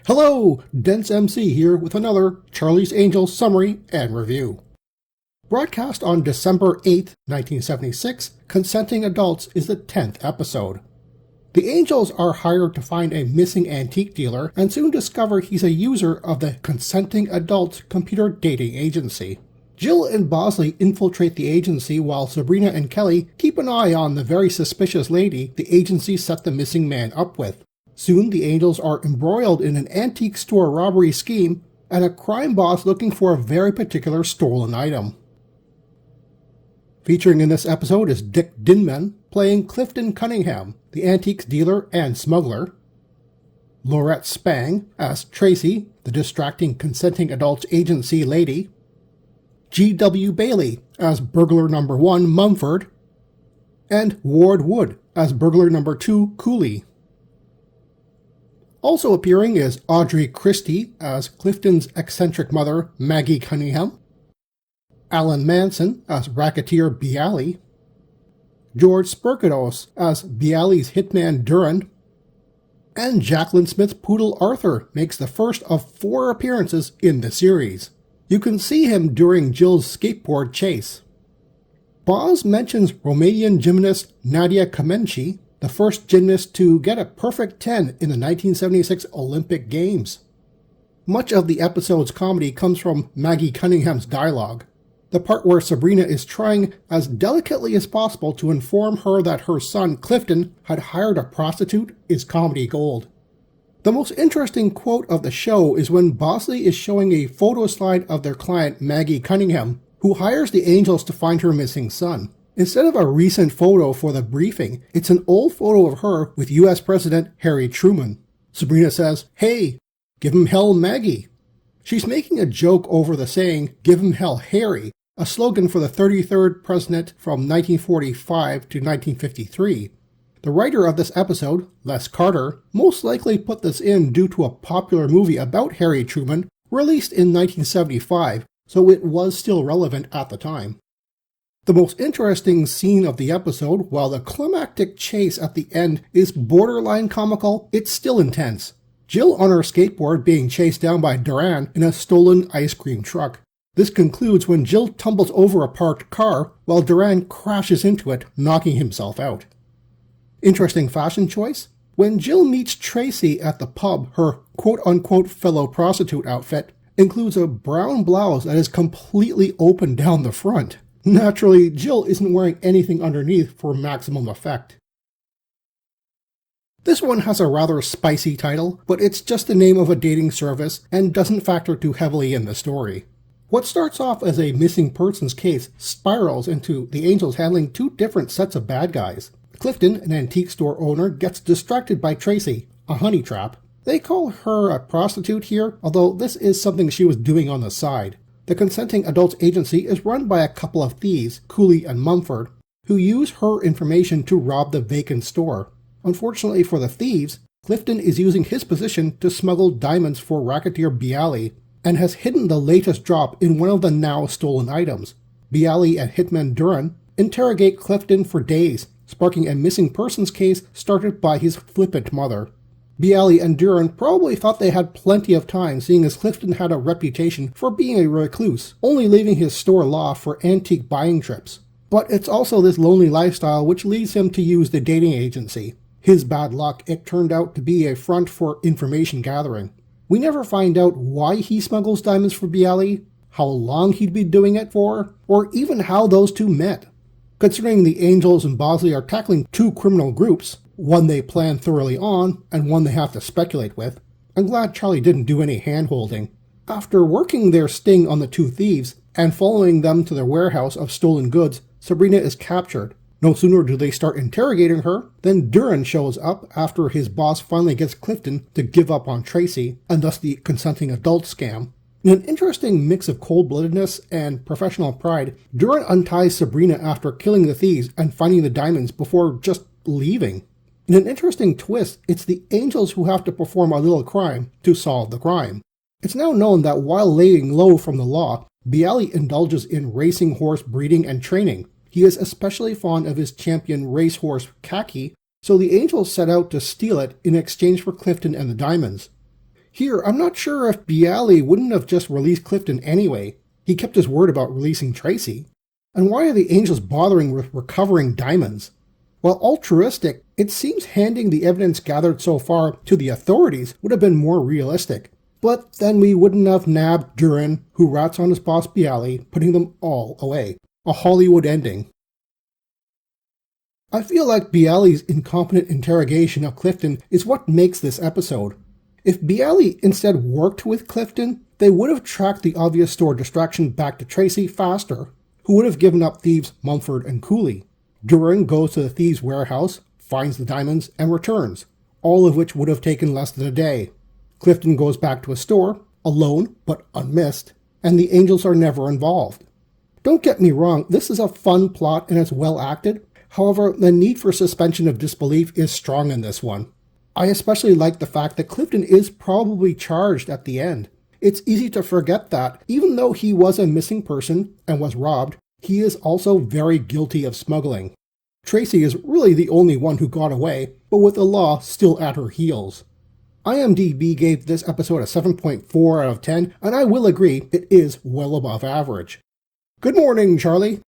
Hello, Dense MC here with another Charlie's Angels summary and review. Broadcast on December 8, 1976, Consenting Adults is the 10th episode. The Angels are hired to find a missing antique dealer and soon discover he's a user of the Consenting Adults computer dating agency. Jill and Bosley infiltrate the agency while Sabrina and Kelly keep an eye on the very suspicious lady the agency set the missing man up with. Soon the Angels are embroiled in an antique store robbery scheme and a crime boss looking for a very particular stolen item. Featuring in this episode is Dick Dinman playing Clifton Cunningham, the antiques dealer and smuggler, Laurette Spang as Tracy, the distracting Consenting Adults agency lady, G.W. Bailey as burglar number 1 Mumford, and Ward Wood as burglar number 2 Cooley. Also appearing is Audrey Christie as Clifton's eccentric mother, Maggie Cunningham, Alan Manson as racketeer Bialy, George Spurgados as Bialy's hitman Durand, and Jacqueline Smith's poodle Arthur makes the first of 4 appearances in the series. You can see him during Jill's skateboard chase. Boz mentions Romanian gymnast Nadia Comaneci, the first gymnast to get a perfect 10 in the 1976 Olympic Games. Much of the episode's comedy comes from Maggie Cunningham's dialogue. The part where Sabrina is trying as delicately as possible to inform her that her son Clifton had hired a prostitute is comedy gold. The most interesting quote of the show is when Bosley is showing a photo slide of their client Maggie Cunningham, who hires the Angels to find her missing son. Instead of a recent photo for the briefing, it's an old photo of her with US President Harry Truman. Sabrina says, "Hey, give him hell Maggie." She's making a joke over the saying, "Give him hell Harry," a slogan for the 33rd president from 1945 to 1953. The writer of this episode, Les Carter, most likely put this in due to a popular movie about Harry Truman released in 1975, so it was still relevant at the time. The most interesting scene of the episode, while the climactic chase at the end is borderline comical, it's still intense. Jill on her skateboard being chased down by Durand in a stolen ice cream truck. This concludes when Jill tumbles over a parked car while Durand crashes into it, knocking himself out. Interesting fashion choice? When Jill meets Tracy at the pub, her quote-unquote fellow prostitute outfit includes a brown blouse that is completely open down the front. Naturally, Jill isn't wearing anything underneath for maximum effect. This one has a rather spicy title, but it's just the name of a dating service and doesn't factor too heavily in the story. What starts off as a missing persons case spirals into the Angels handling 2 different sets of bad guys. Clifton, an antique store owner, gets distracted by Tracy, a honey trap. They call her a prostitute here, although this is something she was doing on the side. The Consenting Adults agency is run by a couple of thieves, Cooley and Mumford, who use her information to rob the vacant store. Unfortunately for the thieves, Clifton is using his position to smuggle diamonds for racketeer Bialy, and has hidden the latest drop in one of the now stolen items. Bialy and hitman Durand interrogate Clifton for days, sparking a missing persons case started by his flippant mother. Bialy and Durand probably thought they had plenty of time, seeing as Clifton had a reputation for being a recluse, only leaving his store loft for antique buying trips. But it's also this lonely lifestyle which leads him to use the dating agency. His bad luck, it turned out to be a front for information gathering. We never find out why he smuggles diamonds for Bialy, how long he'd be doing it for, or even how those two met. Considering the Angels and Bosley are tackling 2 criminal groups, one they plan thoroughly on, and one they have to speculate with, I'm glad Charlie didn't do any hand-holding. After working their sting on the 2 thieves, and following them to their warehouse of stolen goods, Sabrina is captured. No sooner do they start interrogating her, than Durand shows up after his boss finally gets Clifton to give up on Tracy, and thus the Consenting Adult scam. In an interesting mix of cold-bloodedness and professional pride, Durand unties Sabrina after killing the thieves and finding the diamonds before just leaving. In an interesting twist, it's the Angels who have to perform a little crime to solve the crime. It's now known that while laying low from the law, Bialy indulges in racing horse breeding and training. He is especially fond of his champion racehorse Khaki, so the Angels set out to steal it in exchange for Clifton and the diamonds. Here, I'm not sure if Bialy wouldn't have just released Clifton anyway. He kept his word about releasing Tracy. And why are the angels bothering with recovering diamonds? While altruistic, it seems handing the evidence gathered so far to the authorities would have been more realistic. But then we wouldn't have nabbed Duran, who rats on his boss Bialy, putting them all away. A Hollywood ending. I feel like Bialy's incompetent interrogation of Clifton is what makes this episode. If Bialy instead worked with Clifton, they would have tracked the obvious store distraction back to Tracy faster, who would have given up thieves Mumford and Cooley. Duran goes to the thieves' warehouse, finds the diamonds, and returns, all of which would have taken less than a day. Clifton goes back to his store, alone but unmissed, and the angels are never involved. Don't get me wrong, this is a fun plot and it's well acted. However, the need for suspension of disbelief is strong in this one. I especially like the fact that Clifton is probably charged at the end. It's easy to forget that, even though he was a missing person and was robbed, he is also very guilty of smuggling. Tracy is really the only one who got away, but with the law still at her heels. IMDb gave this episode a 7.4 out of 10, and I will agree it is well above average. Good morning, Charlie.